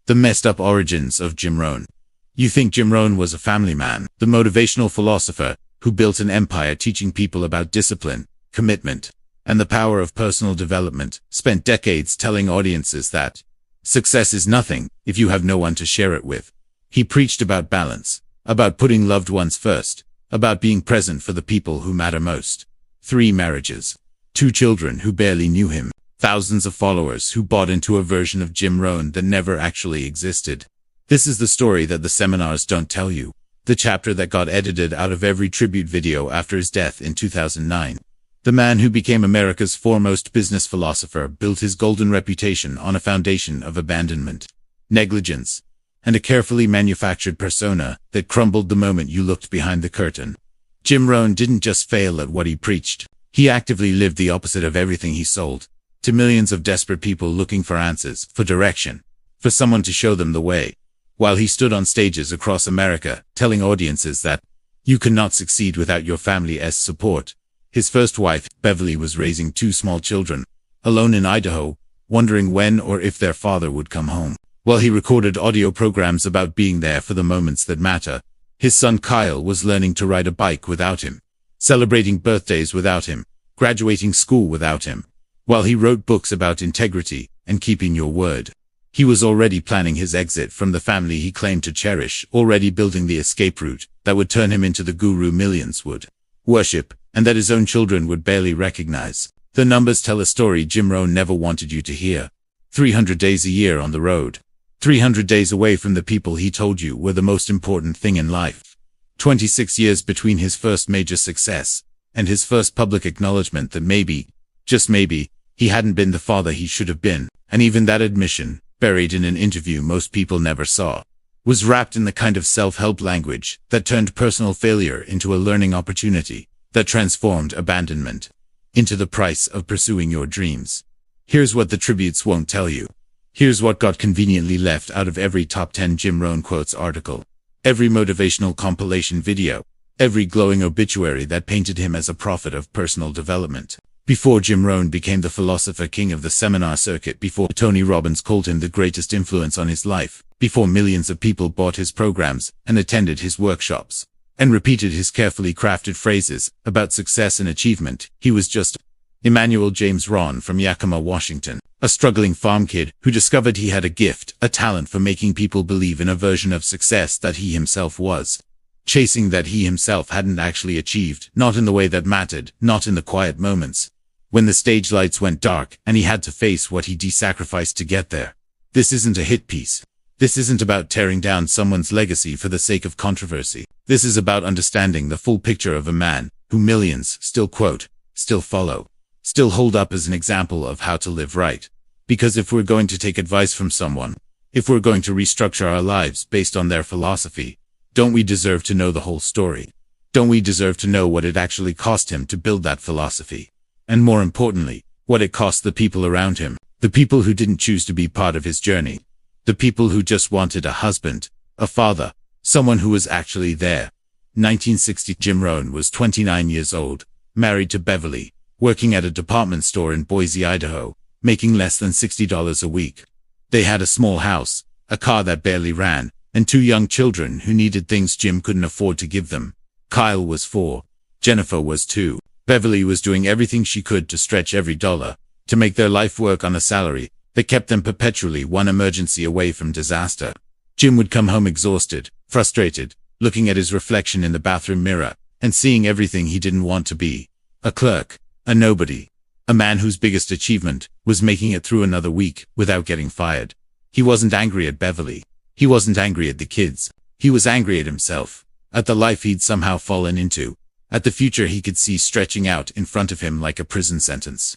The messed up origins of Jim Rohn. You think Jim Rohn was a family man, the motivational philosopher who built an empire teaching people about discipline, commitment, and the power of personal development, spent decades telling audiences that success is nothing if you have no one to share it with. He preached about balance, about putting loved ones first, about being present for the people who matter most. 3 marriages, 2 children who barely knew him, thousands of followers who bought into a version of Jim Rohn that never actually existed. This is the story that the seminars don't tell you, the chapter that got edited out of every tribute video after his death in 2009. The man who became America's foremost business philosopher built his golden reputation on a foundation of abandonment, negligence, and a carefully manufactured persona that crumbled the moment you looked behind the curtain. Jim Rohn didn't just fail at what he preached. He actively lived the opposite of everything he sold, to millions of desperate people looking for answers, for direction, for someone to show them the way. While he stood on stages across America, telling audiences that you cannot succeed without your family's support. His first wife, Beverly, was raising 2 small children, alone in Idaho, wondering when or if their father would come home. While he recorded audio programs about being there for the moments that matter, his son Kyle was learning to ride a bike without him, celebrating birthdays without him, graduating school without him. While he wrote books about integrity and keeping your word, he was already planning his exit from the family he claimed to cherish, already building the escape route that would turn him into the guru millions would worship, and that his own children would barely recognize. The numbers tell a story Jim Rohn never wanted you to hear. 300 days a year on the road. 300 days away from the people he told you were the most important thing in life. 26 years between his first major success and his first public acknowledgement that maybe, just maybe, he hadn't been the father he should have been, and even that admission, buried in an interview most people never saw, was wrapped in the kind of self-help language that turned personal failure into a learning opportunity, that transformed abandonment into the price of pursuing your dreams. Here's what the tributes won't tell you. Here's what got conveniently left out of every top 10 Jim Rohn quotes article, every motivational compilation video, every glowing obituary that painted him as a prophet of personal development. Before Jim Rohn became the philosopher king of the seminar circuit, before Tony Robbins called him the greatest influence on his life, before millions of people bought his programs and attended his workshops, and repeated his carefully crafted phrases about success and achievement, he was just Emmanuel James Rohn from Yakima, Washington, a struggling farm kid who discovered he had a gift, a talent for making people believe in a version of success that he himself was chasing, that he himself hadn't actually achieved, not in the way that mattered, not in the quiet moments when the stage lights went dark and he had to face what he de-sacrificed to get there. This isn't a hit piece. This isn't about tearing down someone's legacy for the sake of controversy. This is about understanding the full picture of a man who millions still quote, still follow, still hold up as an example of how to live right. Because if we're going to take advice from someone, if we're going to restructure our lives based on their philosophy, don't we deserve to know the whole story? Don't we deserve to know what it actually cost him to build that philosophy? And more importantly, what it cost the people around him, the people who didn't choose to be part of his journey, the people who just wanted a husband, a father, someone who was actually there. 1960, Jim Rohn was 29 years old, married to Beverly, working at a department store in Boise, Idaho, making less than $60 a week. They had a small house, a car that barely ran, and 2 young children who needed things Jim couldn't afford to give them. Kyle was 4. Jennifer was 2. Beverly was doing everything she could to stretch every dollar, to make their life work on a salary that kept them perpetually one emergency away from disaster. Jim would come home exhausted, frustrated, looking at his reflection in the bathroom mirror, and seeing everything he didn't want to be. A clerk, a nobody, a man whose biggest achievement was making it through another week without getting fired. He wasn't angry at Beverly. He wasn't angry at the kids. He was angry at himself, at the life he'd somehow fallen into, at the future he could see stretching out in front of him like a prison sentence.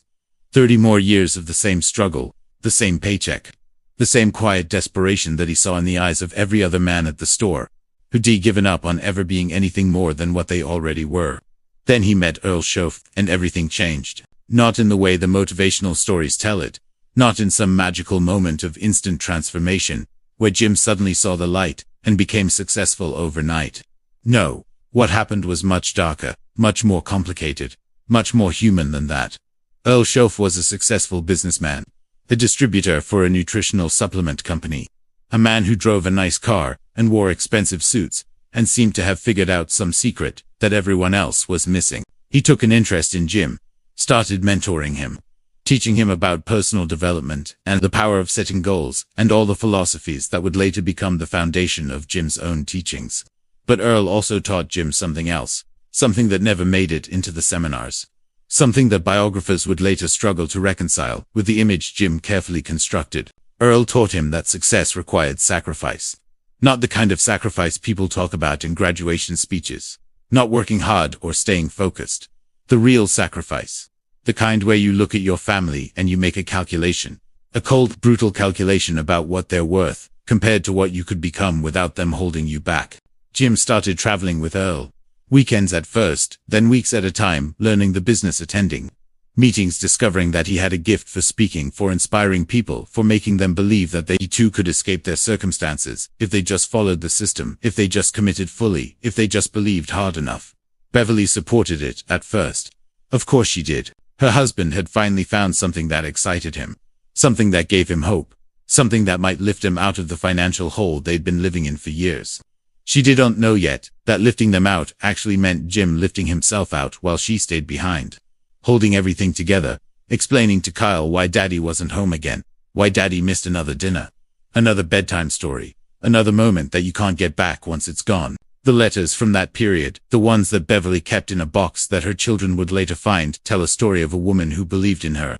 30 more years of the same struggle, the same paycheck, the same quiet desperation that he saw in the eyes of every other man at the store, who'd given up on ever being anything more than what they already were. Then he met Earl Schoaf, and everything changed. Not in the way the motivational stories tell it, not in some magical moment of instant transformation, where Jim suddenly saw the light and became successful overnight. No, what happened was much darker, much more complicated, much more human than that. Earl Schoaf was a successful businessman, a distributor for a nutritional supplement company. A man who drove a nice car and wore expensive suits and seemed to have figured out some secret that everyone else was missing. He took an interest in Jim, started mentoring him, teaching him about personal development and the power of setting goals and all the philosophies that would later become the foundation of Jim's own teachings. But Earl also taught Jim something else, something that never made it into the seminars. Something that biographers would later struggle to reconcile with the image Jim carefully constructed. Earl taught him that success required sacrifice. Not the kind of sacrifice people talk about in graduation speeches. Not working hard or staying focused. The real sacrifice. The kind where you look at your family and you make a calculation. A cold, brutal calculation about what they're worth, compared to what you could become without them holding you back. Jim started traveling with Earl. Weekends at first, then weeks at a time, learning the business, attending meetings, discovering that he had a gift for speaking, for inspiring people, for making them believe that they too could escape their circumstances, if they just followed the system, if they just committed fully, if they just believed hard enough. Beverly supported it, at first. Of course she did. Her husband had finally found something that excited him. Something that gave him hope. Something that might lift him out of the financial hole they'd been living in for years. She didn't know yet that lifting them out actually meant Jim lifting himself out while she stayed behind. Holding everything together, explaining to Kyle why Daddy wasn't home again, why Daddy missed another dinner, another bedtime story, another moment that you can't get back once it's gone. The letters from that period, the ones that Beverly kept in a box that her children would later find, tell a story of a woman who believed in her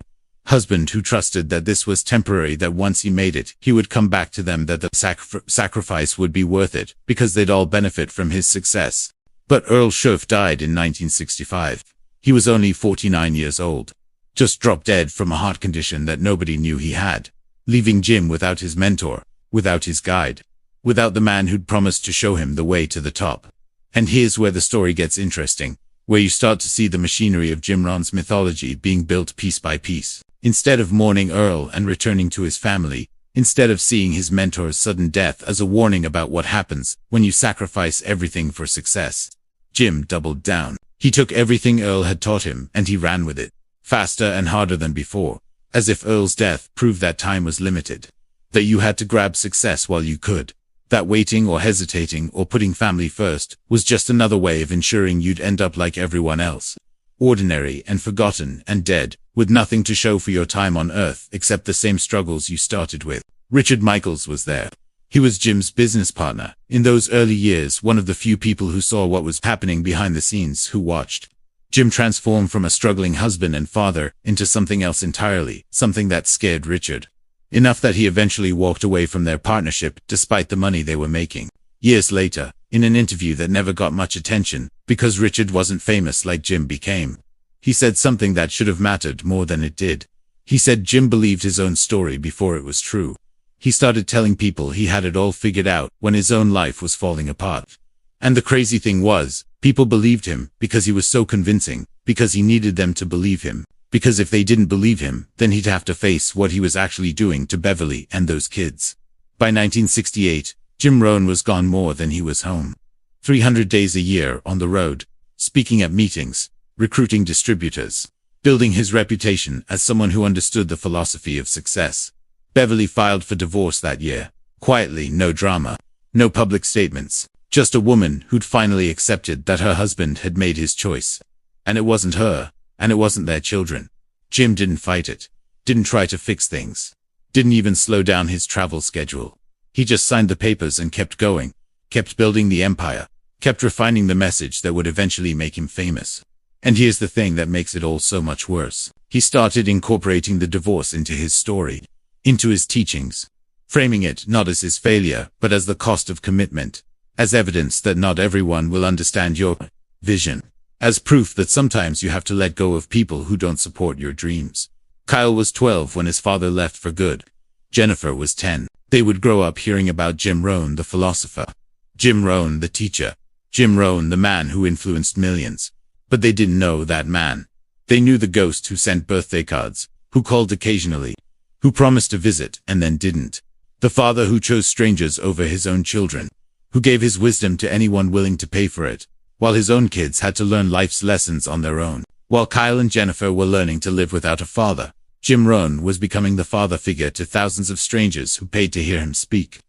husband, who trusted that this was temporary, that once he made it, he would come back to them, that the sacrifice would be worth it, because they'd all benefit from his success. But Earl Schoaf died in 1965. He was only 49 years old. Just dropped dead from a heart condition that nobody knew he had, leaving Jim without his mentor, without his guide, without the man who'd promised to show him the way to the top. And here's where the story gets interesting, where you start to see the machinery of Jim Rohn's mythology being built piece by piece. Instead of mourning Earl and returning to his family, instead of seeing his mentor's sudden death as a warning about what happens when you sacrifice everything for success, Jim doubled down. He took everything Earl had taught him and he ran with it, faster and harder than before, as if Earl's death proved that time was limited, that you had to grab success while you could, that waiting or hesitating or putting family first was just another way of ensuring you'd end up like everyone else, ordinary and forgotten and dead, with nothing to show for your time on Earth except the same struggles you started with. Richard Michaels was there. He was Jim's business partner. In those early years, one of the few people who saw what was happening behind the scenes, who watched Jim transform from a struggling husband and father into something else entirely, something that scared Richard. Enough that he eventually walked away from their partnership despite the money they were making. Years later, in an interview that never got much attention, because Richard wasn't famous like Jim became, he said something that should have mattered more than it did. He said Jim believed his own story before it was true. He started telling people he had it all figured out when his own life was falling apart. And the crazy thing was, people believed him because he was so convincing, because he needed them to believe him, because if they didn't believe him, then he'd have to face what he was actually doing to Beverly and those kids. By 1968, Jim Rohn was gone more than he was home. 300 days a year on the road, speaking at meetings, recruiting distributors, building his reputation as someone who understood the philosophy of success. Beverly filed for divorce that year. Quietly, no drama, no public statements, just a woman who'd finally accepted that her husband had made his choice. And it wasn't her, and it wasn't their children. Jim didn't fight it, didn't try to fix things, didn't even slow down his travel schedule. He just signed the papers and kept going, kept building the empire, kept refining the message that would eventually make him famous. And here's the thing that makes it all so much worse. He started incorporating the divorce into his story, into his teachings, framing it not as his failure, but as the cost of commitment, as evidence that not everyone will understand your vision, as proof that sometimes you have to let go of people who don't support your dreams. Kyle was 12 when his father left for good. Jennifer was 10. They would grow up hearing about Jim Rohn, the philosopher, Jim Rohn, the teacher, Jim Rohn, the man who influenced millions. But they didn't know that man. They knew the ghost who sent birthday cards, who called occasionally, who promised to visit and then didn't. The father who chose strangers over his own children, who gave his wisdom to anyone willing to pay for it, while his own kids had to learn life's lessons on their own. While Kyle and Jennifer were learning to live without a father, Jim Rohn was becoming the father figure to thousands of strangers who paid to hear him speak.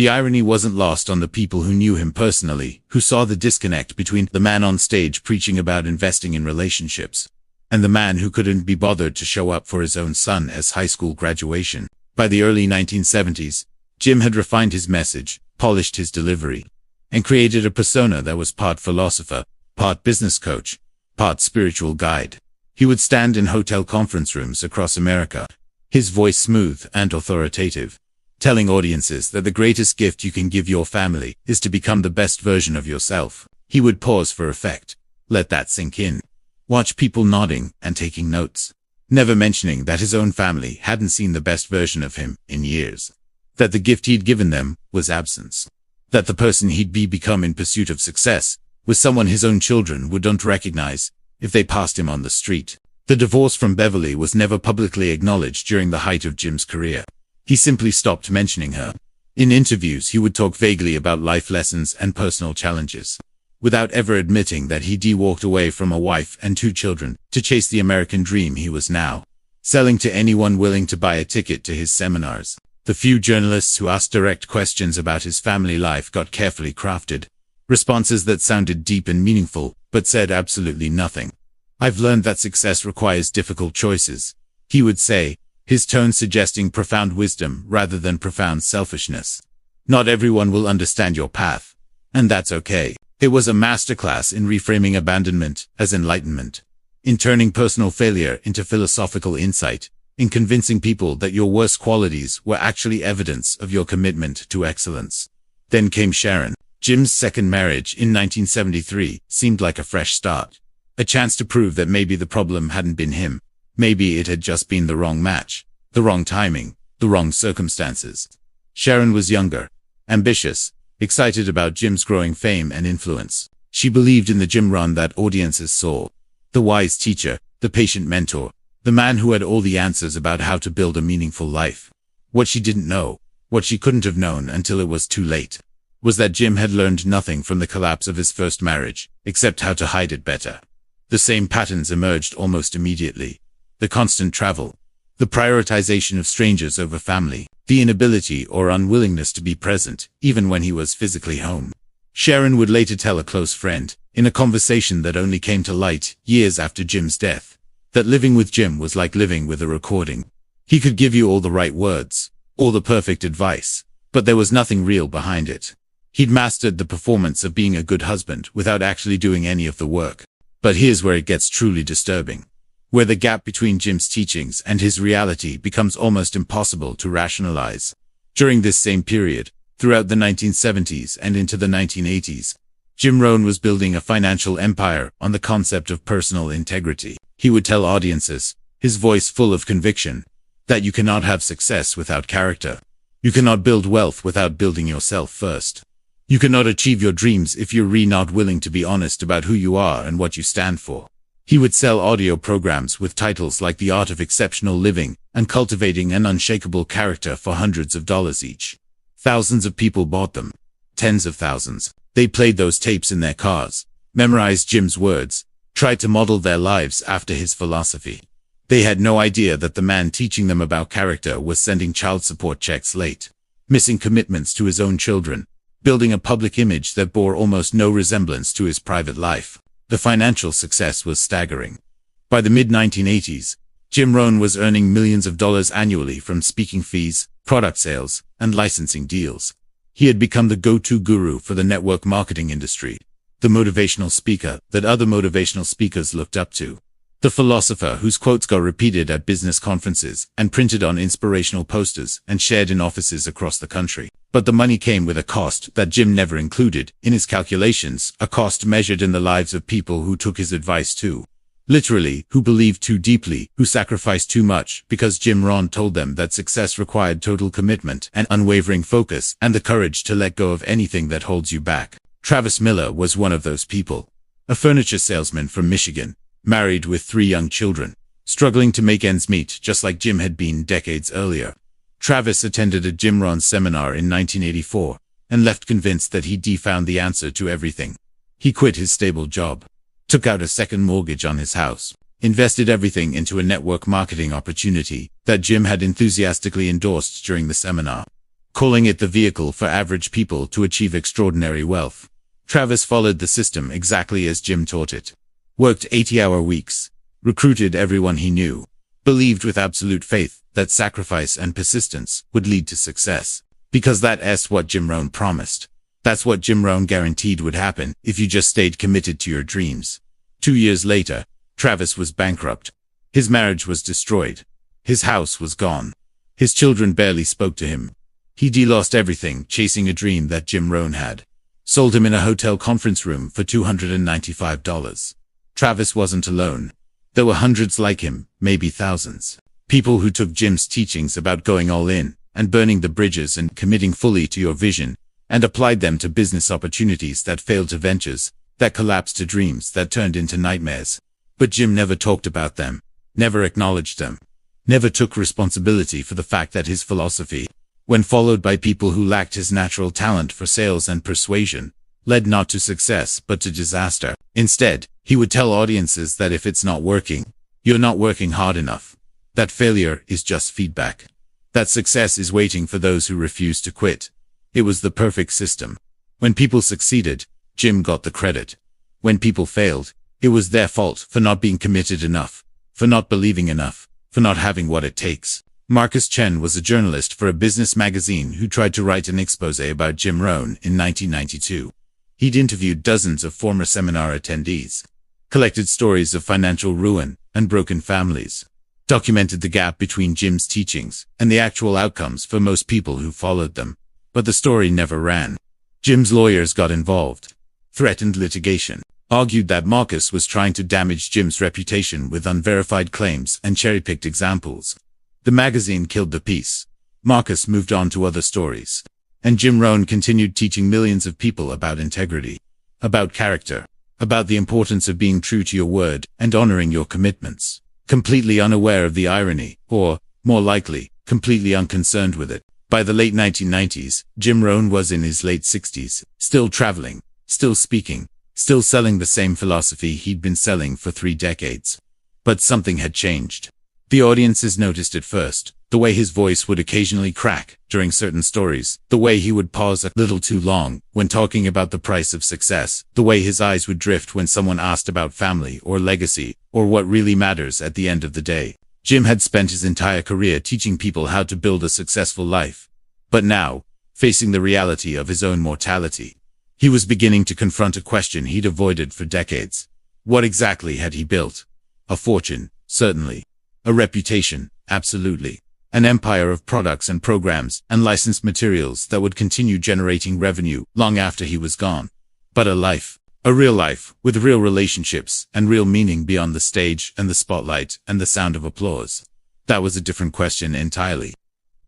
The irony wasn't lost on the people who knew him personally, who saw the disconnect between the man on stage preaching about investing in relationships and the man who couldn't be bothered to show up for his own son as high school graduation. By the early 1970s, Jim had refined his message, polished his delivery, and created a persona that was part philosopher, part business coach, part spiritual guide. He would stand in hotel conference rooms across America, his voice smooth and authoritative, telling audiences that the greatest gift you can give your family is to become the best version of yourself. He would pause for effect, let that sink in, watch people nodding and taking notes, never mentioning that his own family hadn't seen the best version of him in years, that the gift he'd given them was absence, that the person he'd become in pursuit of success was someone his own children wouldn't recognize if they passed him on the street. The divorce from Beverly was never publicly acknowledged during the height of Jim's career. He simply stopped mentioning her. In interviews, he would talk vaguely about life lessons and personal challenges, without ever admitting that he'd walked away from a wife and 2 children to chase the American dream he was now selling to anyone willing to buy a ticket to his seminars. The few journalists who asked direct questions about his family life got carefully crafted responses that sounded deep and meaningful, but said absolutely nothing. "I've learned that success requires difficult choices," he would say, his tone suggesting profound wisdom rather than profound selfishness. "Not everyone will understand your path, and that's okay." It was a masterclass in reframing abandonment as enlightenment, in turning personal failure into philosophical insight, in convincing people that your worst qualities were actually evidence of your commitment to excellence. Then came Sharon. Jim's second marriage in 1973 seemed like a fresh start, a chance to prove that maybe the problem hadn't been him. Maybe it had just been the wrong match, the wrong timing, the wrong circumstances. Sharon was younger, ambitious, excited about Jim's growing fame and influence. She believed in the Jim Rohn that audiences saw, the wise teacher, the patient mentor, the man who had all the answers about how to build a meaningful life. What she didn't know, what she couldn't have known until it was too late, was that Jim had learned nothing from the collapse of his first marriage, except how to hide it better. The same patterns emerged almost immediately. The constant travel, the prioritization of strangers over family, the inability or unwillingness to be present, even when he was physically home. Sharon would later tell a close friend, in a conversation that only came to light years after Jim's death, that living with Jim was like living with a recording. He could give you all the right words, all the perfect advice, but there was nothing real behind it. He'd mastered the performance of being a good husband without actually doing any of the work. But here's where it gets truly disturbing, where the gap between Jim's teachings and his reality becomes almost impossible to rationalize. During this same period, throughout the 1970s and into the 1980s, Jim Rohn was building a financial empire on the concept of personal integrity. He would tell audiences, his voice full of conviction, that you cannot have success without character. You cannot build wealth without building yourself first. You cannot achieve your dreams if you're not willing to be honest about who you are and what you stand for. He would sell audio programs with titles like The Art of Exceptional Living and Cultivating an Unshakable Character for hundreds of dollars each. Thousands of people bought them. Tens of thousands. They played those tapes in their cars, memorized Jim's words, tried to model their lives after his philosophy. They had no idea that the man teaching them about character was sending child support checks late, missing commitments to his own children, building a public image that bore almost no resemblance to his private life. The financial success was staggering. By the mid-1980s, Jim Rohn was earning millions of dollars annually from speaking fees, product sales, and licensing deals. He had become the go-to guru for the network marketing industry, the motivational speaker that other motivational speakers looked up to, the philosopher whose quotes got repeated at business conferences and printed on inspirational posters and shared in offices across the country. But the money came with a cost that Jim never included in his calculations, a cost measured in the lives of people who took his advice too literally, who believed too deeply, who sacrificed too much because Jim Rohn told them that success required total commitment and unwavering focus and the courage to let go of anything that holds you back. Travis Miller was one of those people, a furniture salesman from Michigan, married with 3 young children, struggling to make ends meet just like Jim had been decades earlier. Travis attended a Jim Rohn seminar in 1984 and left convinced that he'd found the answer to everything. He quit his stable job, took out a second mortgage on his house, invested everything into a network marketing opportunity that Jim had enthusiastically endorsed during the seminar. calling it the vehicle for average people to achieve extraordinary wealth. Travis followed the system exactly as Jim taught it. Worked 80-hour weeks, recruited everyone he knew, believed with absolute faith that sacrifice and persistence would lead to success. Because that's what Jim Rohn promised. That's what Jim Rohn guaranteed would happen if you just stayed committed to your dreams. 2 years later, Travis was bankrupt. His marriage was destroyed. His house was gone. His children barely spoke to him. He lost everything chasing a dream that Jim Rohn had. Sold him in a hotel conference room for $295. Travis wasn't alone. There were hundreds like him, maybe thousands. People who took Jim's teachings about going all in, and burning the bridges and committing fully to your vision, and applied them to business opportunities that failed to ventures, that collapsed to dreams that turned into nightmares. But Jim never talked about them, never acknowledged them, never took responsibility for the fact that his philosophy, when followed by people who lacked his natural talent for sales and persuasion, led not to success but to disaster. Instead, he would tell audiences that if it's not working, you're not working hard enough. That failure is just feedback. That success is waiting for those who refuse to quit. It was the perfect system. When people succeeded, Jim got the credit. When people failed, it was their fault for not being committed enough, for not believing enough, for not having what it takes. Marcus Chen was a journalist for a business magazine who tried to write an expose about Jim Rohn in 1992. He'd interviewed dozens of former seminar attendees, collected stories of financial ruin and broken families, documented the gap between Jim's teachings and the actual outcomes for most people who followed them. But the story never ran. Jim's lawyers got involved, threatened litigation, argued that Marcus was trying to damage Jim's reputation with unverified claims and cherry-picked examples. The magazine killed the piece. Marcus moved on to other stories. And Jim Rohn continued teaching millions of people about integrity, about character, about the importance of being true to your word and honoring your commitments, completely unaware of the irony, or, more likely, completely unconcerned with it. By the late 1990s, Jim Rohn was in his late 60s, still traveling, still speaking, still selling the same philosophy he'd been selling for 3 decades. But something had changed. The audiences noticed it first, the way his voice would occasionally crack during certain stories, the way he would pause a little too long when talking about the price of success, the way his eyes would drift when someone asked about family or legacy, or what really matters at the end of the day. Jim had spent his entire career teaching people how to build a successful life. But now, facing the reality of his own mortality, he was beginning to confront a question he'd avoided for decades. What exactly had he built? A fortune, certainly. A reputation, absolutely. An empire of products and programs and licensed materials that would continue generating revenue long after he was gone. But a life, a real life, with real relationships and real meaning beyond the stage and the spotlight and the sound of applause. That was a different question entirely.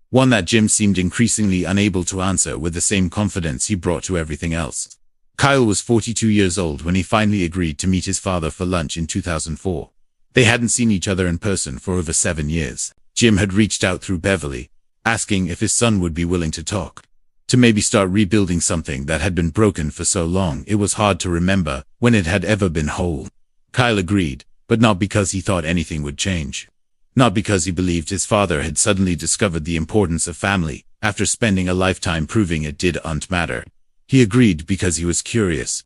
One that Jim seemed increasingly unable to answer with the same confidence he brought to everything else. Kyle was 42 years old when he finally agreed to meet his father for lunch in 2004. They hadn't seen each other in person for over 7 years. Jim had reached out through Beverly, asking if his son would be willing to talk, to maybe start rebuilding something that had been broken for so long it was hard to remember when it had ever been whole. Kyle agreed, but not because he thought anything would change. Not because he believed his father had suddenly discovered the importance of family after spending a lifetime proving it didn't matter. He agreed because he was curious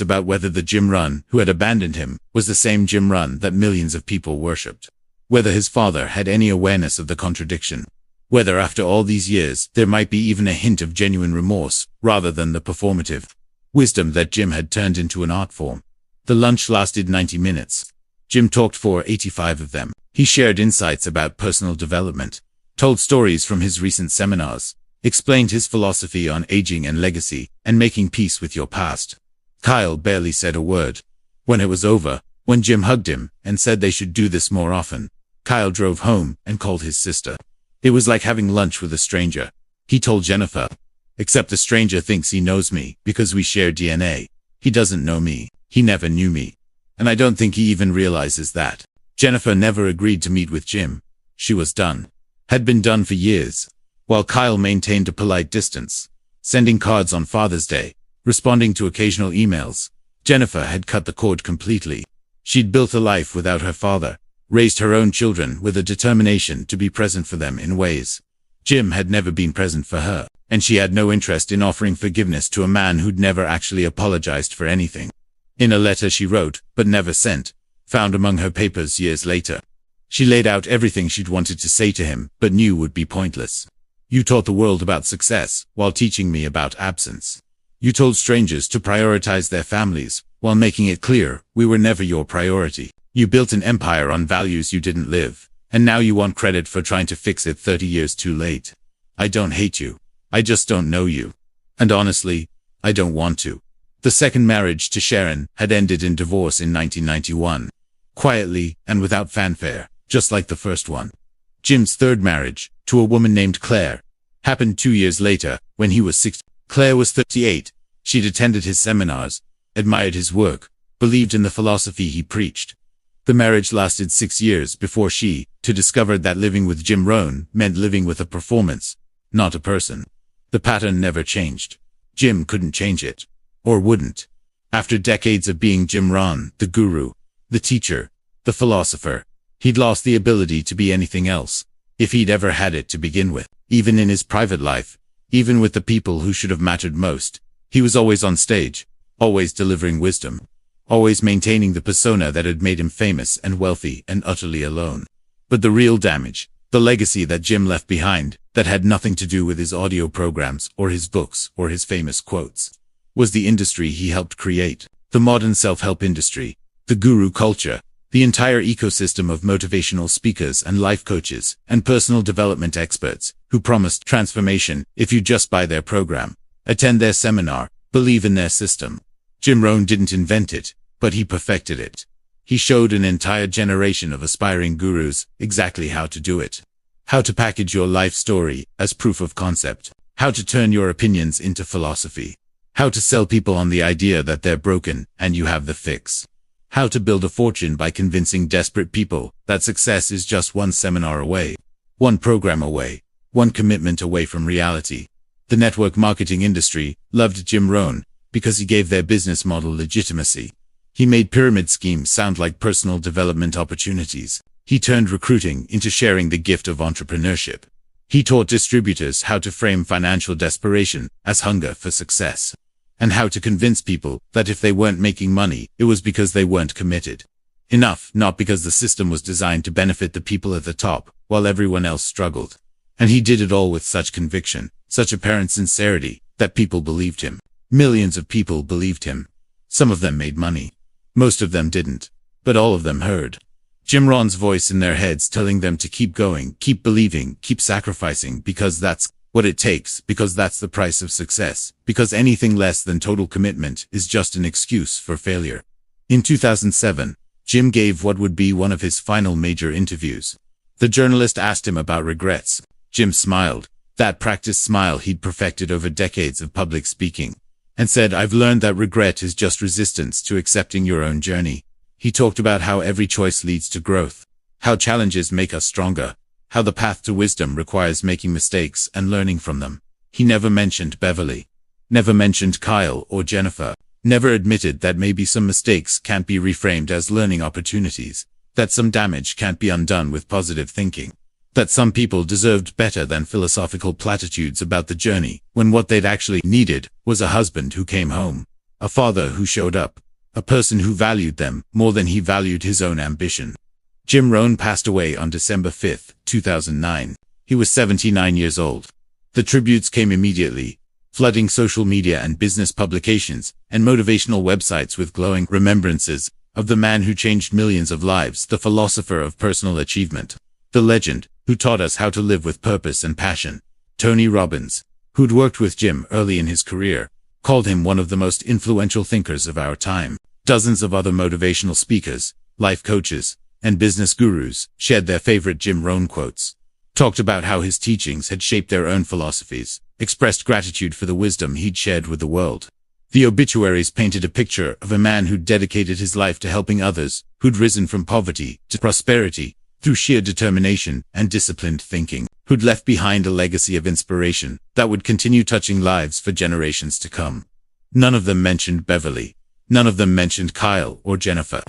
about whether the Jim Rohn who had abandoned him was the same Jim Rohn that millions of people worshipped. Whether his father had any awareness of the contradiction. Whether after all these years there might be even a hint of genuine remorse rather than the performative wisdom that Jim had turned into an art form. The lunch lasted 90 minutes. Jim talked for 85 of them. He shared insights about personal development, told stories from his recent seminars, explained his philosophy on aging and legacy, and making peace with your past. Kyle barely said a word. When it was over, when Jim hugged him and said they should do this more often, Kyle drove home and called his sister. It was like having lunch with a stranger. He told Jennifer, except the stranger thinks he knows me because we share DNA. He doesn't know me. He never knew me. And I don't think he even realizes that. Jennifer never agreed to meet with Jim. She was done. Had been done for years. While Kyle maintained a polite distance, sending cards on Father's Day, responding to occasional emails, Jennifer had cut the cord completely. She'd built a life without her father, raised her own children with a determination to be present for them in ways Jim had never been present for her, and she had no interest in offering forgiveness to a man who'd never actually apologized for anything. In a letter she wrote, but never sent, found among her papers years later, she laid out everything she'd wanted to say to him, but knew would be pointless. You taught the world about success, while teaching me about absence. You told strangers to prioritize their families, while making it clear we were never your priority. You built an empire on values you didn't live, and now you want credit for trying to fix it 30 years too late. I don't hate you. I just don't know you. And honestly, I don't want to. The second marriage to Sharon had ended in divorce in 1991. Quietly and without fanfare, just like the first one. Jim's third marriage, to a woman named Claire, happened 2 years later, when he was 60. Claire was 38. She'd attended his seminars, admired his work, believed in the philosophy he preached. The marriage lasted 6 years before she, too, discovered that living with Jim Rohn meant living with a performance, not a person. The pattern never changed. Jim couldn't change it. Or wouldn't. After decades of being Jim Rohn, the guru, the teacher, the philosopher, he'd lost the ability to be anything else, if he'd ever had it to begin with. Even in his private life, even with the people who should have mattered most, he was always on stage, always delivering wisdom, always maintaining the persona that had made him famous and wealthy and utterly alone. But the real damage, the legacy that Jim left behind, that had nothing to do with his audio programs or his books or his famous quotes, was the industry he helped create. The modern self-help industry, the guru culture, the entire ecosystem of motivational speakers and life coaches and personal development experts who promised transformation if you just buy their program, attend their seminar, believe in their system. Jim Rohn didn't invent it, but he perfected it. He showed an entire generation of aspiring gurus exactly how to do it. How to package your life story as proof of concept. How to turn your opinions into philosophy. How to sell people on the idea that they're broken and you have the fix. How to build a fortune by convincing desperate people that success is just one seminar away, one program away, one commitment away from reality. The network marketing industry loved Jim Rohn because he gave their business model legitimacy. He made pyramid schemes sound like personal development opportunities. He turned recruiting into sharing the gift of entrepreneurship. He taught distributors how to frame financial desperation as hunger for success, and how to convince people that if they weren't making money, it was because they weren't committed enough, not because the system was designed to benefit the people at the top, while everyone else struggled. And he did it all with such conviction, such apparent sincerity, that people believed him. Millions of people believed him. Some of them made money. Most of them didn't. But all of them heard Jim Rohn's voice in their heads telling them to keep going, keep believing, keep sacrificing, because that's what it takes, because that's the price of success, because anything less than total commitment is just an excuse for failure. In 2007, Jim gave what would be one of his final major interviews. The journalist asked him about regrets. Jim smiled, that practiced smile he'd perfected over decades of public speaking, and said, "I've learned that regret is just resistance to accepting your own journey." He talked about how every choice leads to growth, how challenges make us stronger, how the path to wisdom requires making mistakes and learning from them. He never mentioned Beverly, never mentioned Kyle or Jennifer, never admitted that maybe some mistakes can't be reframed as learning opportunities, that some damage can't be undone with positive thinking, that some people deserved better than philosophical platitudes about the journey, when what they'd actually needed was a husband who came home, a father who showed up, a person who valued them more than he valued his own ambition. Jim Rohn passed away on December 5, 2009. He was 79 years old. The tributes came immediately, flooding social media and business publications and motivational websites with glowing remembrances of the man who changed millions of lives, the philosopher of personal achievement, the legend who taught us how to live with purpose and passion. Tony Robbins, who'd worked with Jim early in his career, called him one of the most influential thinkers of our time. Dozens of other motivational speakers, life coaches, and business gurus shared their favorite Jim Rohn quotes, talked about how his teachings had shaped their own philosophies, expressed gratitude for the wisdom he'd shared with the world. The obituaries painted a picture of a man who'd dedicated his life to helping others, who'd risen from poverty to prosperity through sheer determination and disciplined thinking, who'd left behind a legacy of inspiration that would continue touching lives for generations to come. None of them mentioned Beverly. None of them mentioned Kyle or Jennifer.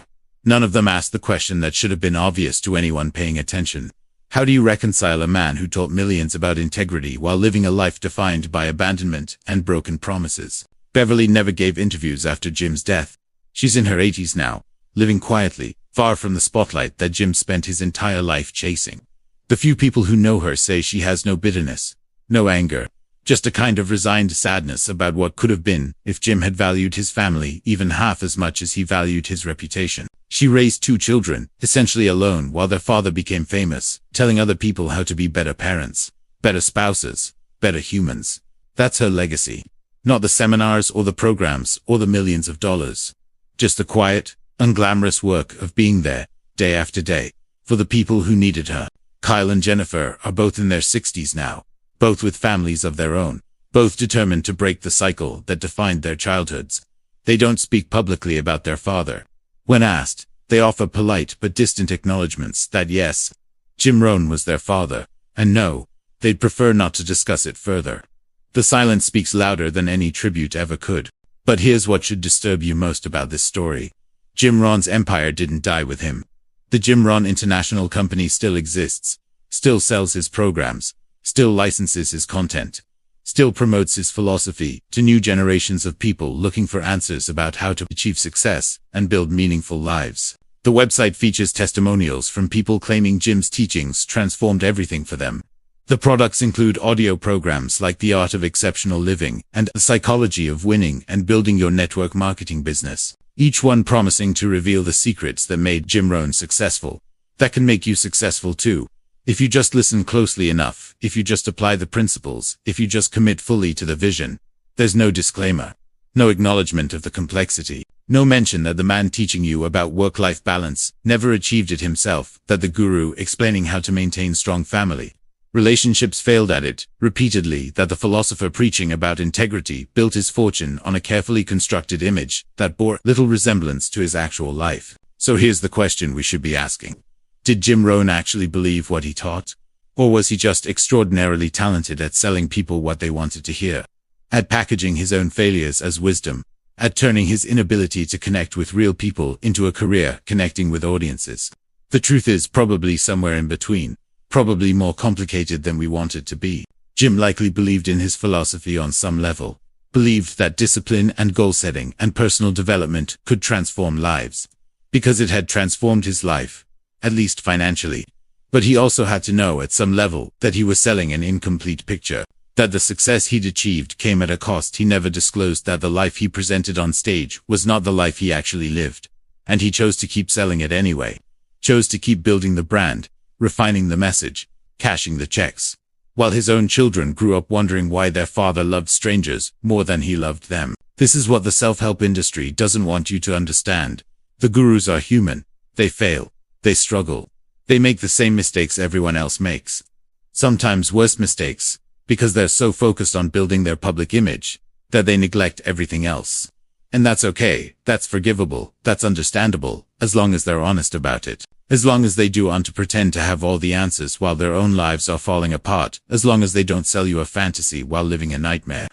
None of them asked the question that should have been obvious to anyone paying attention. How do you reconcile a man who taught millions about integrity while living a life defined by abandonment and broken promises? Beverly never gave interviews after Jim's death. She's in her 80s now, living quietly, far from the spotlight that Jim spent his entire life chasing. The few people who know her say she has no bitterness, no anger, just a kind of resigned sadness about what could have been if Jim had valued his family even half as much as he valued his reputation. She raised 2 children, essentially alone, while their father became famous, telling other people how to be better parents, better spouses, better humans. That's her legacy. Not the seminars or the programs or the millions of dollars. Just the quiet, unglamorous work of being there, day after day, for the people who needed her. Kyle and Jennifer are both in their 60s now, both with families of their own, both determined to break the cycle that defined their childhoods. They don't speak publicly about their father. When asked, they offer polite but distant acknowledgments that yes, Jim Rohn was their father, and no, they'd prefer not to discuss it further. The silence speaks louder than any tribute ever could. But here's what should disturb you most about this story. Jim Rohn's empire didn't die with him. The Jim Rohn International Company still exists, still sells his programs, still licenses his content, still promotes his philosophy to new generations of people looking for answers about how to achieve success and build meaningful lives. The website features testimonials from people claiming Jim's teachings transformed everything for them. The products include audio programs like The Art of Exceptional Living and The Psychology of Winning and Building Your Network Marketing Business, each one promising to reveal the secrets that made Jim Rohn successful. That can make you successful too. If you just listen closely enough, if you just apply the principles, if you just commit fully to the vision. There's no disclaimer, no acknowledgement of the complexity, no mention that the man teaching you about work-life balance never achieved it himself, that the guru explaining how to maintain strong family relationships failed at it repeatedly, that the philosopher preaching about integrity built his fortune on a carefully constructed image that bore little resemblance to his actual life. So here's the question we should be asking. Did Jim Rohn actually believe what he taught? Or was he just extraordinarily talented at selling people what they wanted to hear? At packaging his own failures as wisdom? At turning his inability to connect with real people into a career connecting with audiences? The truth is probably somewhere in between. Probably more complicated than we want it to be. Jim likely believed in his philosophy on some level, believed that discipline and goal setting and personal development could transform lives, because it had transformed his life, at least financially. But he also had to know at some level that he was selling an incomplete picture, that the success he'd achieved came at a cost he never disclosed, that the life he presented on stage was not the life he actually lived, and he chose to keep selling it anyway, chose to keep building the brand, refining the message, cashing the checks, while his own children grew up wondering why their father loved strangers more than he loved them. This is what the self-help industry doesn't want you to understand. The gurus are human. They fail. They struggle. They make the same mistakes everyone else makes. Sometimes worse mistakes, because they're so focused on building their public image that they neglect everything else. And that's okay, that's forgivable, that's understandable, as long as they're honest about it. As long as they do to pretend to have all the answers while their own lives are falling apart, as long as they don't sell you a fantasy while living a nightmare.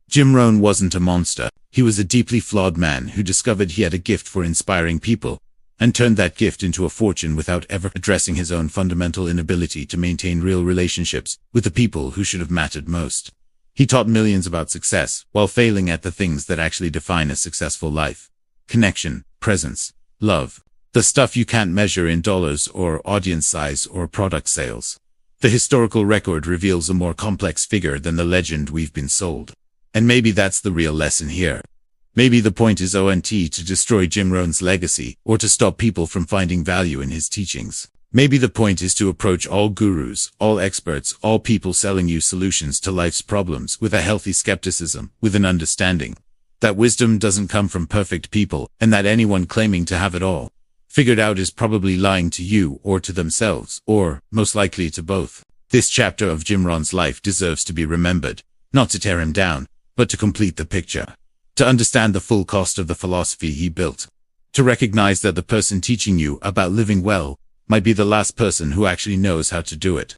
Jim Rohn wasn't a monster. He was a deeply flawed man who discovered he had a gift for inspiring people, and turned that gift into a fortune without ever addressing his own fundamental inability to maintain real relationships with the people who should have mattered most. He taught millions about success, while failing at the things that actually define a successful life. Connection, presence, love. The stuff you can't measure in dollars or audience size or product sales. The historical record reveals a more complex figure than the legend we've been sold. And maybe that's the real lesson here. Maybe the point is to destroy Jim Rohn's legacy, or to stop people from finding value in his teachings. Maybe the point is to approach all gurus, all experts, all people selling you solutions to life's problems with a healthy skepticism, with an understanding that wisdom doesn't come from perfect people, and that anyone claiming to have it all figured out is probably lying to you or to themselves, or, most likely, to both. This chapter of Jim Rohn's life deserves to be remembered, not to tear him down, but to complete the picture. To understand the full cost of the philosophy he built. To recognize that the person teaching you about living well might be the last person who actually knows how to do it.